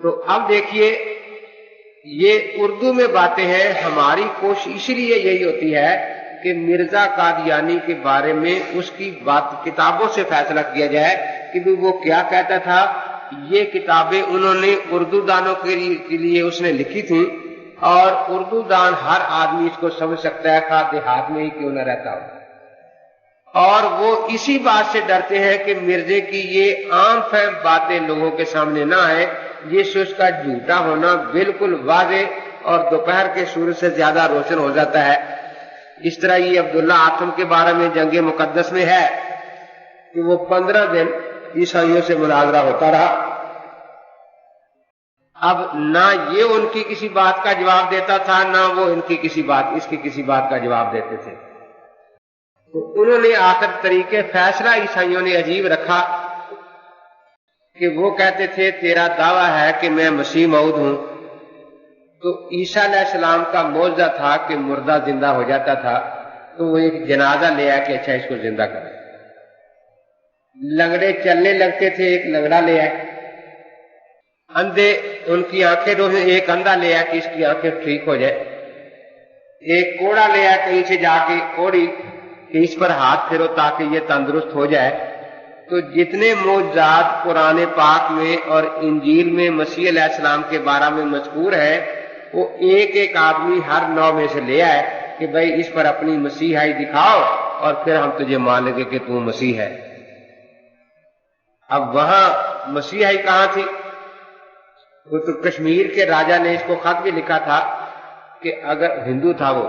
تو اب دیکھیے یہ اردو میں باتیں ہیں. ہماری کوشش اس لیے یہی ہوتی ہے کہ مرزا قادیانی کے بارے میں اس کی بات کتابوں سے فیصلہ کیا جائے کہ وہ کیا کہتا تھا. یہ کتابیں انہوں نے اردو دانوں کے لیے اس نے لکھی تھی اور اردو دان ہر آدمی اس کو سمجھ سکتا ہے خواہ دیہات میں ہی کیوں نہ رہتا ہو. اور وہ اسی بات سے ڈرتے ہیں کہ مرزے کی یہ عام فہم باتیں لوگوں کے سامنے نہ آئے جس سے اس کا جھوٹا ہونا بالکل واضح اور دوپہر کے سورج سے زیادہ روشن ہو جاتا ہے. اس طرح یہ عبداللہ آتم کے بارے میں جنگ مقدس میں ہے کہ وہ 15 دن عیسائیوں سے مناظرہ ہوتا رہا. اب نہ یہ ان کی کسی بات کا جواب دیتا تھا نہ وہ ان کی اس کی کسی بات کا جواب دیتے تھے. تو انہوں نے آخر طریقے فیصلہ عیسائیوں نے عجیب رکھا کہ وہ کہتے تھے تیرا دعویٰ ہے کہ میں مسیح موعود ہوں. تو عیسیٰ علیہ السلام کا معجزہ تھا کہ مردہ زندہ ہو جاتا تھا. تو وہ ایک جنازہ لے آیا کہ اچھا اس کو زندہ کریں. لنگڑے چلنے لگتے تھے, ایک لنگڑا لے آئے. اندھے ان کی آنکھیں روشن, ایک اندھا لے آیا کہ اس کی آنکھیں ٹھیک ہو جائے. ایک کوڑا لے آیا کہیں سے جا کے کوڑی کہ اس پر ہاتھ پھیرو تاکہ یہ تندرست ہو جائے. تو جتنے معجزات قرآن پاک میں اور انجیل میں مسیح علیہ السلام کے بارے میں مذکور ہے وہ ایک ایک آدمی ہر 9 میں سے لے آئے کہ بھئی اس پر اپنی مسیحائی دکھاؤ اور پھر ہم تجھے مان لیں گے کہ تو مسیح ہے. اب وہاں مسیحائی کہاں تھی؟ وہ تو کشمیر کے راجہ نے اس کو خط بھی لکھا تھا کہ اگر ہندو تھا وہ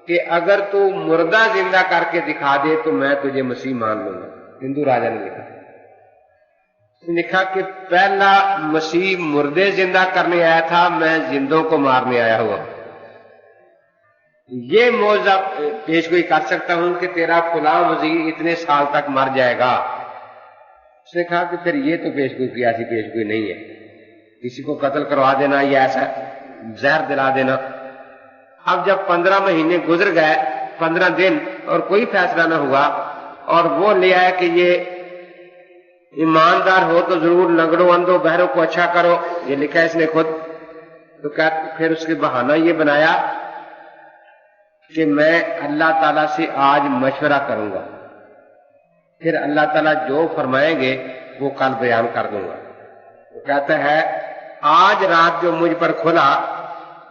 کہ اگر تو مردہ زندہ کر کے دکھا دے تو میں تجھے مسیح مان لوں گا. ہندو راجہ نے لکھا کہ پہلا مسیح مردے زندہ کرنے آیا تھا, میں زندوں کو مارنے آیا ہوا. یہ معجزہ پیش گوئی کر سکتا ہوں کہ تیرا فلاں وزیر اتنے سال تک مر جائے گا. اس نے کہا کہ پھر یہ تو پیش گوئی کی ایسی پیش گوئی نہیں ہے. کسی کو قتل کروا دینا یا ایسا زہر دلا دینا. اب جب 15 مہینے گزر گئے, 15 دن اور کوئی فیصلہ نہ ہوا اور وہ لے آیا کہ یہ ایماندار ہو تو ضرور لنگڑوں اندھوں بہروں کو اچھا کرو, یہ لکھا ہے اس نے خود. تو پھر اس کے بہانہ یہ بنایا کہ میں اللہ تعالیٰ سے آج مشورہ کروں گا, پھر اللہ تعالیٰ جو فرمائیں گے وہ کل بیان کر دوں گا. وہ کہتا ہے آج رات جو مجھ پر کھلا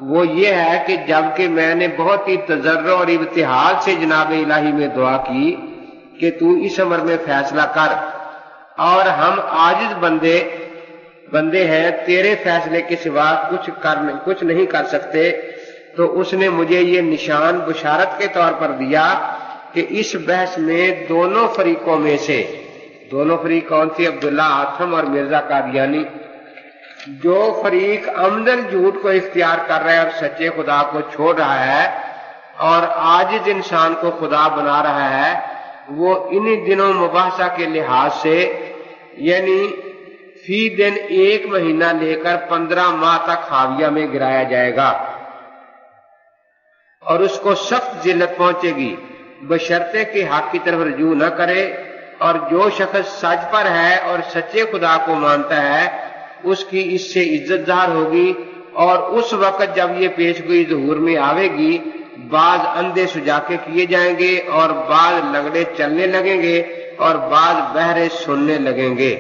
وہ یہ ہے کہ جبکہ میں نے بہت ہی تضرع اور ابتہال سے جناب الہی میں دعا کی کہ تو اس امر میں فیصلہ کر, اور ہم عاجز بندے ہیں, تیرے فیصلے کے سوا کچھ نہیں کر سکتے. تو اس نے مجھے یہ نشان بشارت کے طور پر دیا کہ اس بحث میں دونوں فریقوں میں سے, دونوں فریق کون تھے؟ عبداللہ آتم اور مرزا قادیانی. جو فریق عمدن جھوٹ کو اختیار کر رہا ہے اور سچے خدا کو چھوڑ رہا ہے اور عاجز انسان کو خدا بنا رہا ہے, وہ انہی دنوں مباحثہ کے لحاظ سے یعنی فی دن 1 مہینہ لے کر 15 ماہ تک حاویہ میں گرایا جائے گا اور اس کو سخت ذلت پہنچے گی بشرطے کہ حق کی طرف رجوع نہ کرے. اور جو شخص سچ پر ہے اور سچے خدا کو مانتا ہے اس کی اس سے عزت ظاہر ہوگی. اور اس وقت جب یہ پیش گوئی ظہور میں آوے گی, بعض اندھے سجاکے کیے جائیں گے اور بعض لنگڑے چلنے لگیں گے اور بعض بہرے سننے لگیں گے.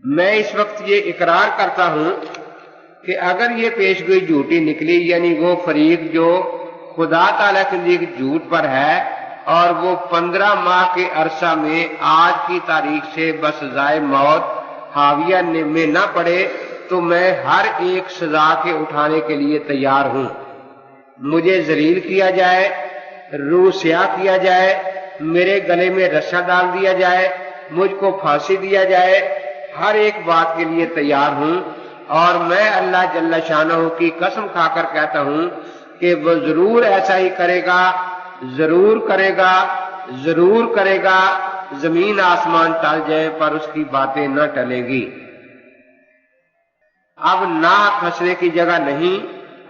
میں اس وقت یہ اقرار کرتا ہوں کہ اگر یہ پیش گوئی جھوٹی نکلی, یعنی وہ فریق جو خدا تعالیٰ کے لیے جھوٹ پر ہے اور وہ 15 ماہ کے عرصہ میں آج کی تاریخ سے بسزائے موت حاویہ میں نہ پڑے, تو میں ہر ایک سزا کے اٹھانے کے لیے تیار ہوں. مجھے ذلیل کیا جائے, روح سیاہ کیا جائے, میرے گلے میں رسا ڈال دیا جائے, مجھ کو پھانسی دیا جائے, ہر ایک بات کے لیے تیار ہوں. اور میں اللہ جل شانہ کی قسم کھا کر کہتا ہوں کہ وہ ضرور ایسا ہی کرے گا, ضرور کرے گا, ضرور کرے گا. زمین آسمان ٹل جائے پر اس کی باتیں نہ ٹلیں گی. اب ناحق ہنسنے کی جگہ نہیں.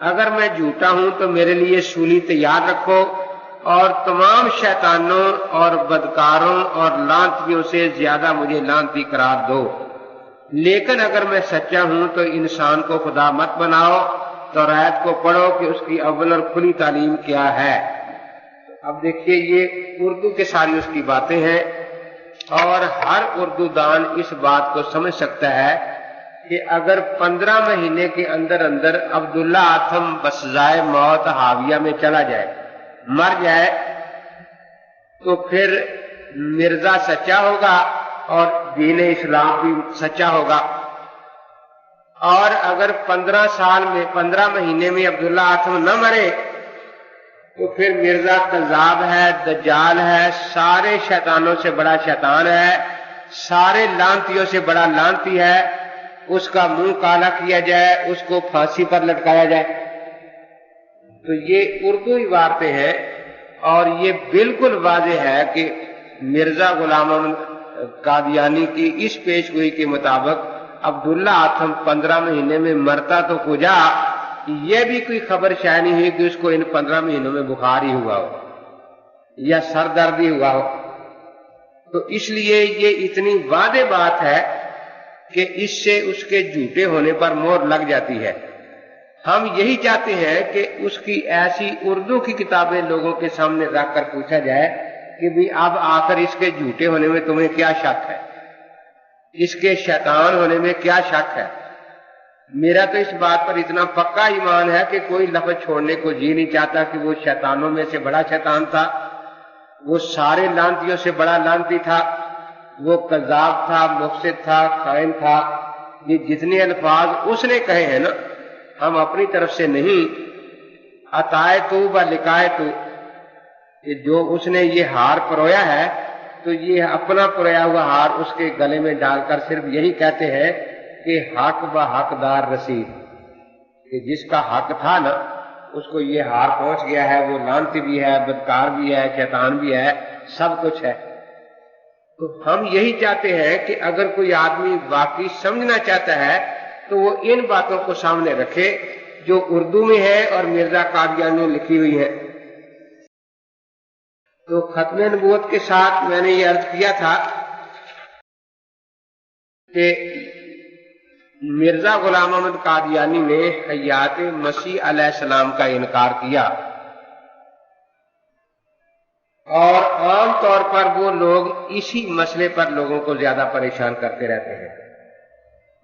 اگر میں جھوٹا ہوں تو میرے لیے سولی تیار رکھو اور تمام شیطانوں اور بدکاروں اور لعنتیوں سے زیادہ مجھے لعنتی قرار دو. لیکن اگر میں سچا ہوں تو انسان کو خدا مت بناؤ، تورات کو پڑھو کہ اس کی اول اور کھلی تعلیم کیا ہے۔ اب دیکھیے یہ اردو کے ساری اس کی باتیں ہیں، اور ہر اردو دان اس بات کو سمجھ سکتا ہے کہ اگر 15 مہینے کے اندر اندر عبداللہ آتم بسزائے موت حاویہ میں چلا جائے، مر جائے، تو پھر مرزا سچا ہوگا اور دین اسلام بھی سچا ہوگا۔ اور اگر 15 مہینے میں عبداللہ آتم نہ مرے تو پھر مرزا کذاب ہے، دجال ہے، سارے شیطانوں سے بڑا شیطان ہے، سارے لعنتیوں سے بڑا لعنتی ہے، اس کا منہ کالا کیا جائے، اس کو پھانسی پر لٹکایا جائے۔ تو یہ اردو عبارتیں ہیں، اور یہ بالکل واضح ہے کہ مرزا غلام احمد قادیانی کی اس پیشگوئی کے مطابق عبداللہ آتم 15 مہینے میں مرتا تو کجا، یہ بھی کوئی خبر شائع نہیں ہوئی کہ اس کو ان 15 مہینوں میں بخار ہی ہوا ہو یا سر درد ہی ہوا ہو۔ تو اس لیے یہ اتنی واضح بات ہے کہ اس سے اس کے جھوٹے ہونے پر مہر لگ جاتی ہے۔ ہم یہی چاہتے ہیں کہ اس کی ایسی اردو کی کتابیں لوگوں کے سامنے رکھ کر پوچھا جائے کہ بھی اب آخر اس کے جھوٹے ہونے میں تمہیں کیا شک ہے، اس کے شیطان ہونے میں کیا شک ہے۔ میرا تو اس بات پر اتنا پکا ایمان ہے کہ کوئی لفظ چھوڑنے کو جی نہیں چاہتا کہ وہ شیطانوں میں سے بڑا شیطان تھا، وہ سارے لعنتیوں سے بڑا لعنتی تھا، وہ کذاب تھا، مفسد تھا، خائن تھا۔ یہ جتنے الفاظ اس نے کہے ہیں نا، ہم اپنی طرف سے نہیں، عطائے تو و لکائے تو، کہ جو اس نے یہ ہار پرویا ہے تو یہ اپنا پرویا ہوا ہار اس کے گلے میں ڈال کر صرف یہی کہتے ہیں کہ حق و حقدار رسید، کہ جس کا حق تھا نا اس کو یہ ہار پہنچ گیا ہے، وہ لعنتی بھی ہے، بدکار بھی ہے، شیطان بھی ہے، سب کچھ ہے۔ تو ہم یہی چاہتے ہیں کہ اگر کوئی آدمی واقعی سمجھنا چاہتا ہے تو وہ ان باتوں کو سامنے رکھے جو اردو میں ہے اور مرزا قادیانی نے لکھی ہوئی ہے۔ تو ختم نبوت کے ساتھ میں نے یہ عرض کیا تھا کہ مرزا غلام احمد قادیانی نے حیات مسیح علیہ السلام کا انکار کیا، اور عام طور پر وہ لوگ اسی مسئلے پر لوگوں کو زیادہ پریشان کرتے رہتے ہیں۔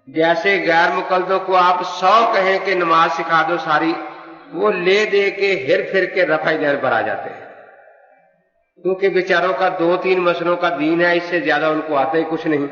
جیسے غیر مقلدوں کو آپ 100 کہیں کہ نماز سکھا دو ساری، وہ لے دے کے ہر پھر کے رفع دین پر آ جاتے ہیں، کیونکہ بیچاروں کا 2-3 مسئلوں کا دین ہے، اس سے زیادہ ان کو آتا ہی کچھ نہیں۔